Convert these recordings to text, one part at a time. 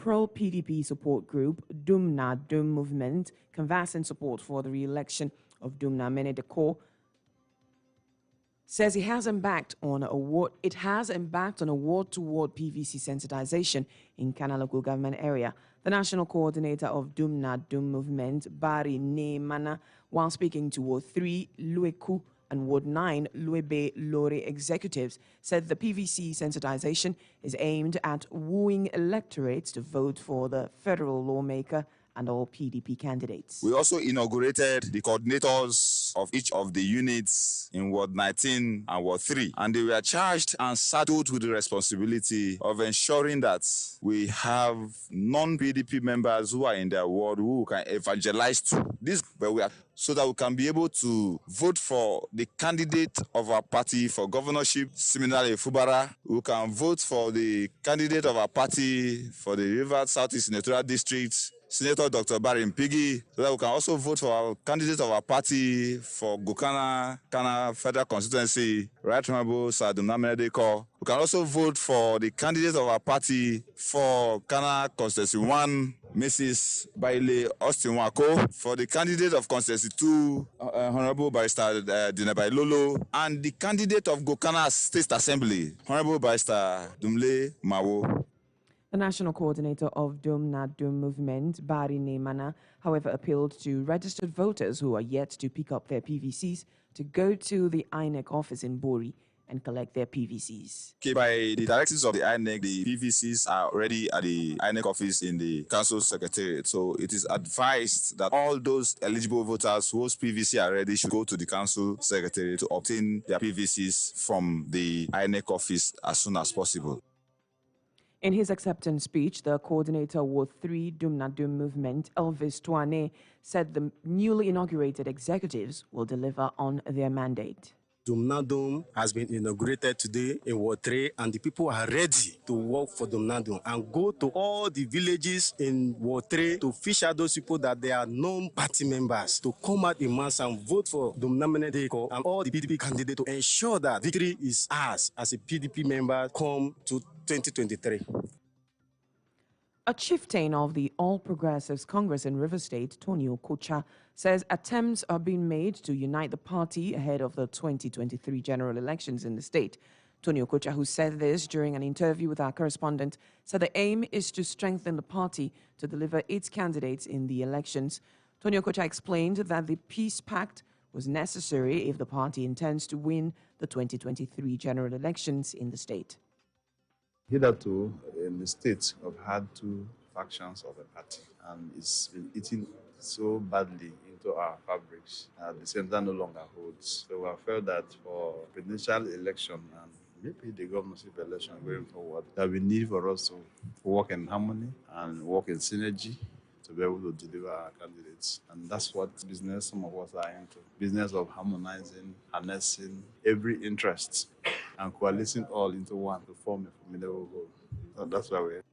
pro-PDP support group, Dumna Dum Movement, canvassing support for the re-election of Dumna Mene Dekor, says it has embarked on a ward-to-ward PVC sensitization in Kana local government area. The national coordinator of Dumna Dum Movement, Bari Neemana, while speaking to Ward 3, Lueku, and Ward 9, Luebe Lore executives, said the PVC sensitization is aimed at wooing electorates to vote for the federal lawmaker and all PDP candidates. We also inaugurated the coordinators of each of the units in Ward 19 and Ward 3, and they were charged and saddled with the responsibility of ensuring that we have non-PDP members who are in their ward who can evangelize to this, so that we can be able to vote for the candidate of our party for governorship, similarly Fubara, who can vote for the candidate of our party for the River Southeast Senatorial District, Senator Dr. Barry Mpigi, so that we can also vote for our candidate of our party for Gokana Kana Federal Constituency, Right Honorable Sir Dumna Mene Dekor. We can also vote for the candidate of our party for Kana Constituency 1, Mrs. Baile Austin Wako, for the candidate of Constituency 2, Honorable Barrister Dinebai Lolo, and the candidate of Gokana State Assembly, Honorable Barrister Dumle Mawo. The national coordinator of Dumna Dum Movement, Bari Neemana, however, appealed to registered voters who are yet to pick up their PVCs to go to the INEC office in Bori and collect their PVCs. Okay, by the directives of the INEC, the PVCs are already at the INEC office in the council secretariat. So it is advised that all those eligible voters whose PVC are ready should go to the council secretariat to obtain their PVCs from the INEC office as soon as possible. In his acceptance speech, the coordinator Ward 3 Dumna Dum Movement, Elvis Touane, said the newly inaugurated executives will deliver on their mandate. Dumna Dum has been inaugurated today in Ward 3, and the people are ready to work for Dumna Dum and go to all the villages in Ward 3 to fish out those people that they are non-party members to come out in mass and vote for Dumna Mene Dekor and all the PDP candidates to ensure that victory is ours as a PDP member come to 2023. A chieftain of the All Progressives Congress in River State, Tony Okocha, says attempts are being made to unite the party ahead of the 2023 general elections in the state. Tony Okocha, who said this during an interview with our correspondent, said the aim is to strengthen the party to deliver its candidates in the elections. Tony Okocha explained that the peace pact was necessary if the party intends to win the 2023 general elections in the state. Hitherto, in the state, we've had two factions of the party, and it's been eating so badly into our fabrics that the center no longer holds. So we have felt that for presidential election and maybe the governorship election going forward, that we need for us to work in harmony and work in synergy to be able to deliver our candidates. And that's what business some of us are into. Business of harmonizing, harnessing every interest and coalescing all into one to form a formidable goal. So that's why we're.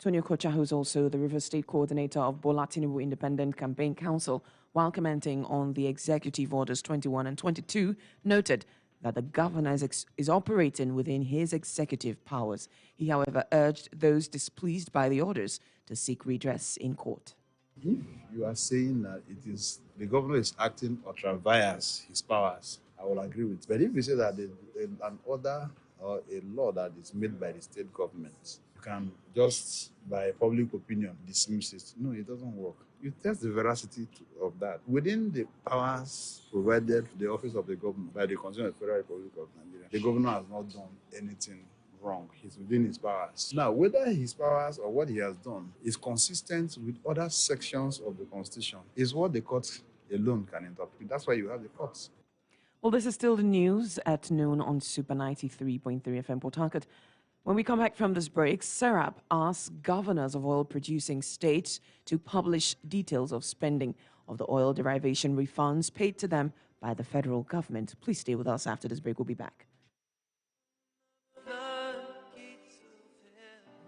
Tony Okocha, who's also the River State coordinator of Bola Tinubu Independent Campaign Council, while commenting on the Executive Orders 21 and 22, noted that the governor is operating within his executive powers. He, however, urged those displeased by the orders to seek redress in court. If you are saying that it is the governor is acting ultra vires his powers, I will agree with. But if you say that an order or a law that is made by the state government, you can just by public opinion dismiss it. No, it doesn't work. You test the veracity of that. Within the powers provided to the office of the governor by the Constitution of the Federal Republic of Nigeria, the governor has not done anything wrong. He's within his powers. Now, whether his powers or what he has done is consistent with other sections of the Constitution is what the courts alone can interpret. That's why you have the courts. Well, this is still the news at noon on Super 93.3 FM Port Harcourt. When we come back from this break, SERAP asks governors of oil-producing states to publish details of spending of the oil derivation refunds paid to them by the federal government. Please stay with us. After this break, we'll be back.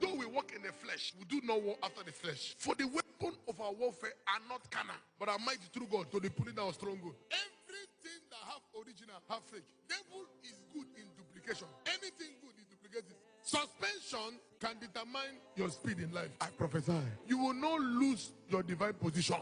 Though we walk in the flesh, we do not war after the flesh. For the weapon of our warfare are not carnal, but are mighty through God to the pulling down of stronghold. Everything that have original, have fake. Devil is good in duplication. Anything good is duplicated. Suspension can determine your speed in life. I prophesy. You will not lose your divine position.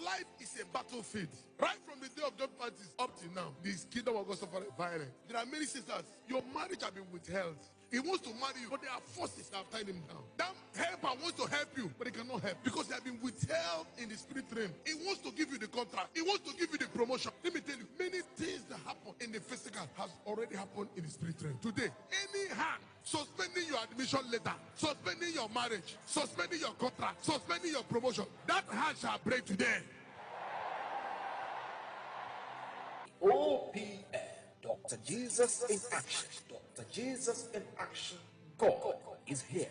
Life is a battlefield. Right from the day of John Baptist up till now, this kingdom of God suffered violence. There are many sisters. Your marriage has been withheld. He wants to marry you, but there are forces that have tied him down. That helper wants to help you, but he cannot help because they have been withheld in the spirit realm. He wants to give you the contract. He wants to give you the promotion. Let me tell you, many things that happen in the physical has already happened in the spirit realm. Today, any hand suspending your admission letter, suspending your marriage, suspending your contract, suspending your promotion, that hand shall break today. OPM, Dr. Jesus in action. Dr. Jesus in action. God is here.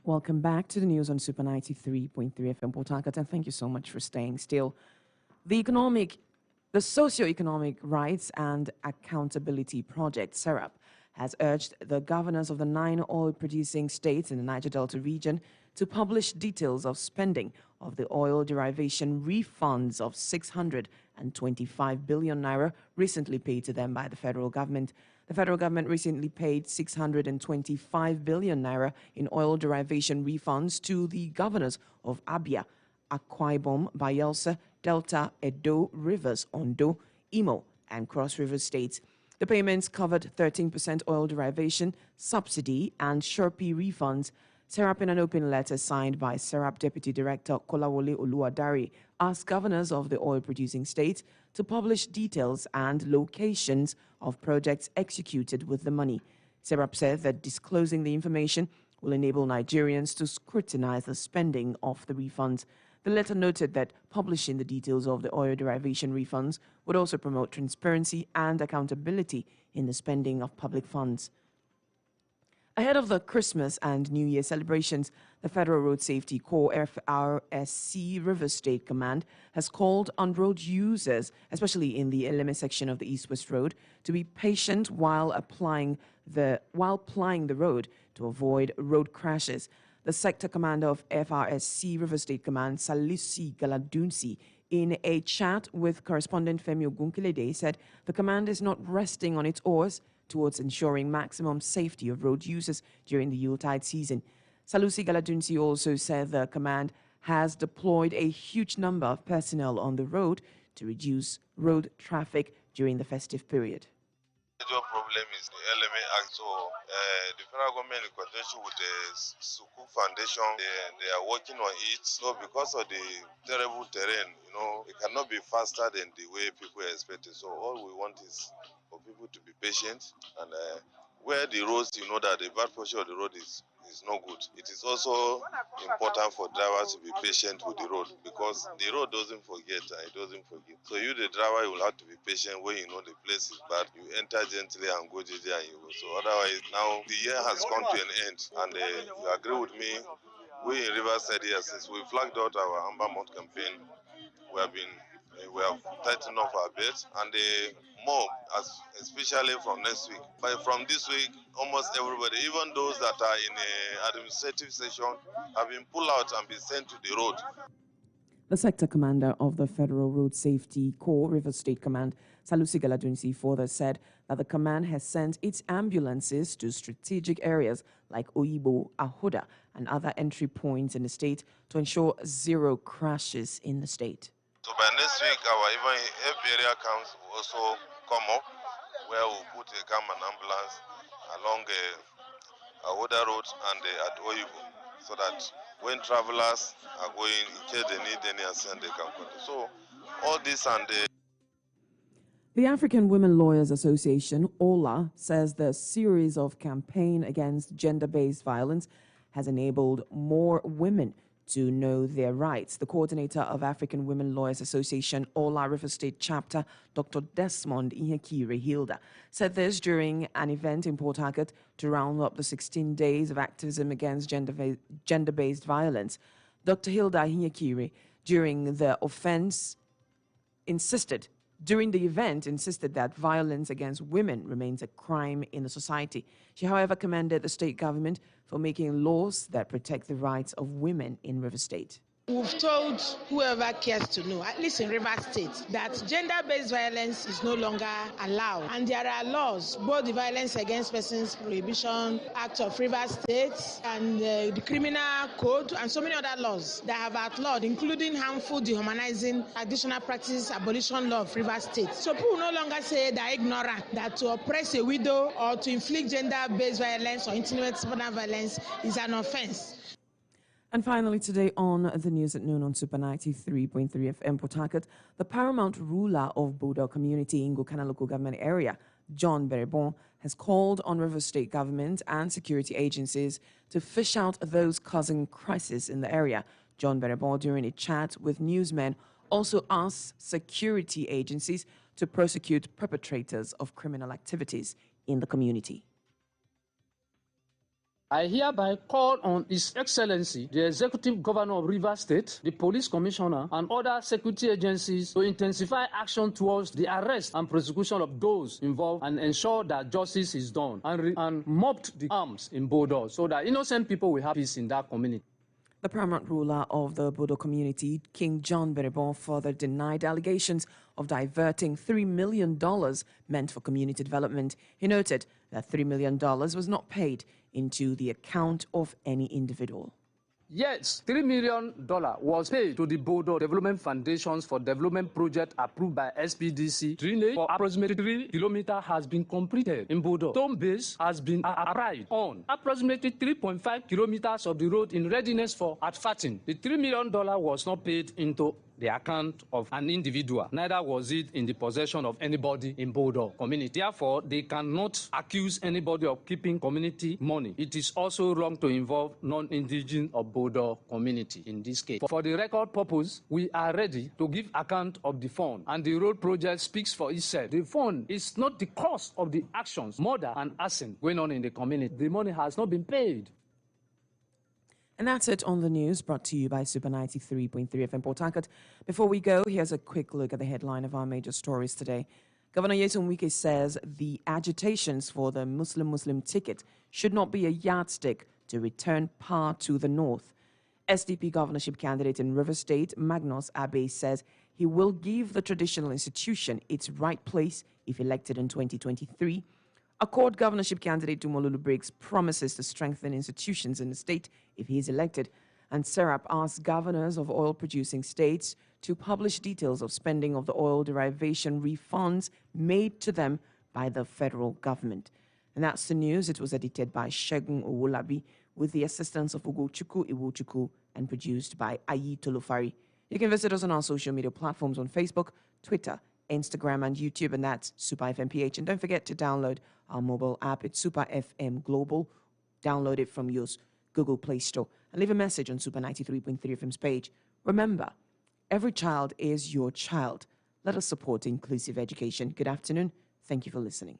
Welcome back to the news on Super 93.3 FM Port Harcourt, and thank you so much for staying still. The Socio-Economic Rights and Accountability Project, SERAP, has urged the governors of the 9 oil-producing states in the Niger Delta region to publish details of spending of the oil derivation refunds of 625 billion naira recently paid to them by the federal government. The federal government recently paid 625 billion naira in oil derivation refunds to the governors of Abia, Akwa Ibom, Bayelsa, Delta, Edo, Rivers, Ondo, Imo, and Cross River states. The payments covered 13% oil derivation, subsidy, and Sherpy refunds. SERAP, in an open letter signed by SERAP Deputy Director Kolawole Oluwadari, asked governors of the oil-producing states to publish details and locations of projects executed with the money. SERAP said that disclosing the information will enable Nigerians to scrutinize the spending of the refunds. The letter noted that publishing the details of the oil derivation refunds would also promote transparency and accountability in the spending of public funds. Ahead of the Christmas and New Year celebrations, the Federal Road Safety Corps FRSC Rivers State Command has called on road users, especially in the Eleme section of the East-West Road, to be patient while plying the road to avoid road crashes. The sector commander of FRSC Rivers State Command, Salusi Galadunsi, in a chat with correspondent Femi Ogunkilede, said the command is not resting on its oars towards ensuring maximum safety of road users during the Yuletide season. Salusi Galadunsi also said the command has deployed a huge number of personnel on the road to reduce road traffic during the festive period. The major problem is the LMA Act. So the federal government, in conjunction with the Sukuk Foundation, they are working on it. So because of the terrible terrain, it cannot be faster than the way people expect it. So all we want is for people to be patient, and where the roads, that the bad portion of the road is not good. It is also important for drivers to be patient with the road, because the road doesn't forget and it doesn't forgive. So you, the driver, you will have to be patient when you know the place is bad. You enter gently and go gently and you go. So otherwise, now the year has come to an end, and you agree with me, we in Riverside here, since we flagged out our Amber Month campaign, we have tightened up our bets, and more, especially from next week. But from this week, almost everybody, even those that are in an administrative session, have been pulled out and been sent to the road. The sector commander of the Federal Road Safety Corps, Rivers State Command, Salusi Galadunsi, further said that the command has sent its ambulances to strategic areas like Oyibo, Ahoda, and other entry points in the state to ensure zero crashes in the state. So by next week, our even help area camps will also come up, where we'll put a camp and ambulance along Ahoda Road and at Oyibo, so that when travelers are going, in case they need any assistance, they can contact. So all this and the African Women Lawyers Association, OLA, says the series of campaign against gender-based violence has enabled more women to know their rights. The coordinator of African Women Lawyers Association, OLA River State Chapter, Dr. Desmond Ihekire Hilda, said this during an event in Port Harcourt to round up the 16 days of activism against gender-based violence. Dr. Hilda Ihekire, during the event, insisted that violence against women remains a crime in the society. She, however, commended the state government for making laws that protect the rights of women in River State. We've told whoever cares to know, at least in Rivers State, that gender-based violence is no longer allowed. And there are laws, both the Violence Against Persons Prohibition Act of Rivers State and the Criminal Code and so many other laws that have outlawed, including harmful, dehumanizing, additional practice, abolition law of Rivers State. So people no longer say they're ignorant, that to oppress a widow or to inflict gender-based violence or intimate partner violence is an offense. And finally, today on the news at noon on Super 93.3 FM Port Harcourt, the paramount ruler of Bodo community in Gokana local government area, John Berebon, has called on River State government and security agencies to fish out those causing crisis in the area. John Berebon, during a chat with newsmen, also asked security agencies to prosecute perpetrators of criminal activities in the community. I hereby call on His Excellency, the Executive Governor of Rivers State, the Police Commissioner, and other security agencies to intensify action towards the arrest and prosecution of those involved and ensure that justice is done and mobbed the arms in Bodo so that innocent people will have peace in that community. The paramount ruler of the Bodo community, King John Berebon, further denied allegations of diverting $3 million meant for community development. He noted that $3 million was not paid into the account of any individual. Yes, $3 million was paid to the Bodo Development Foundations for development project approved by SPDC. Drainage for approximately 3 kilometers has been completed in Bodo. Stone base has been applied on approximately 3.5 kilometers of the road in readiness for advertising. The $3 million was not paid into the account of an individual. Neither was it in the possession of anybody in Bodo community. Therefore, they cannot accuse anybody of keeping community money. It is also wrong to involve non-indigenous of Bodo community in this case. For the record purpose, we are ready to give account of the fund, and the road project speaks for itself. The fund is not the cost of the actions, murder and arson going on in the community. The money has not been paid. And that's it on the news, brought to you by Super 93.3 FM Port Harcourt. Before we go, here's a quick look at the headline of our major stories today. Governor Nyesom Wike says the agitations for the Muslim ticket should not be a yardstick to return power to the north. SDP governorship candidate in River State, Magnus Abe, says he will give the traditional institution its right place if elected in 2023. Accord governorship candidate Dumolulu Briggs promises to strengthen institutions in the state if he is elected. And SERAP asks governors of oil-producing states to publish details of spending of the oil derivation refunds made to them by the federal government. And that's the news. It was edited by Shegun Owolabi with the assistance of Ugochukwu Iwochukwu and produced by Ayi Tolofari. You can visit us on our social media platforms on Facebook, Twitter, Instagram, and YouTube, and that's Super FM PH. And don't forget to download our mobile app. It's Super FM Global. Download it from your Google Play Store and leave a message on Super 93.3 FM's page. Remember, every child is your child. Let us support inclusive education. Good afternoon. Thank you for listening.